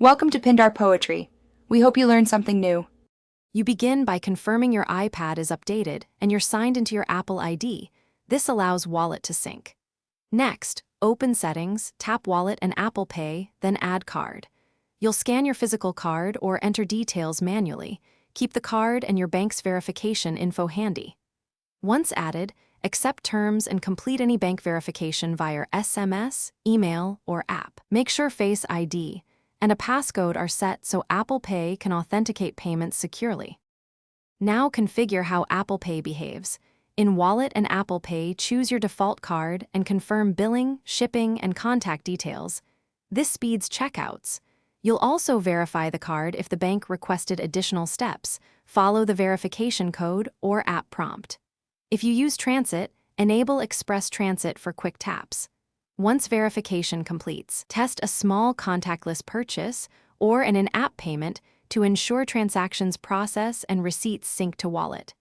Welcome to Pindar Poetry. We hope you learned something new. You begin by confirming your iPad is updated and you're signed into your Apple ID. This allows Wallet to sync. Next, open Settings, tap Wallet and Apple Pay, then add card. You'll scan your physical card or enter details manually. Keep the card and your bank's verification info handy. Once added, accept terms and complete any bank verification via SMS, email, or app. Make sure Face ID and a passcode are set so Apple Pay can authenticate payments securely. Now configure how Apple Pay behaves. In Wallet and Apple Pay, choose your default card and confirm billing, shipping, and contact details. This speeds checkouts. You'll also verify the card if the bank requested additional steps. Follow the verification code or app prompt. If you use Transit, enable Express Transit for quick taps. Once verification completes, test a small contactless purchase or an in-app payment to ensure transactions process and receipts sync to Wallet.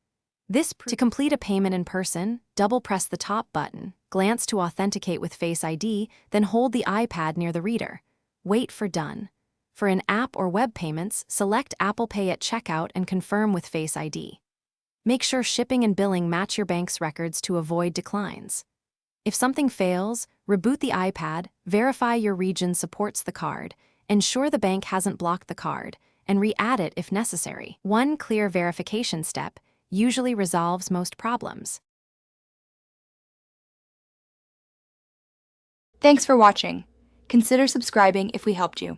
To complete a payment in person, double-press the top button, glance to authenticate with Face ID, then hold the iPad near the reader. Wait for Done. For in-app or web payments, select Apple Pay at checkout and confirm with Face ID. Make sure shipping and billing match your bank's records to avoid declines. If something fails, reboot the iPad, verify your region supports the card, ensure the bank hasn't blocked the card, and re-add it if necessary. One clear verification step usually resolves most problems. Thanks for watching. Consider subscribing if we helped you.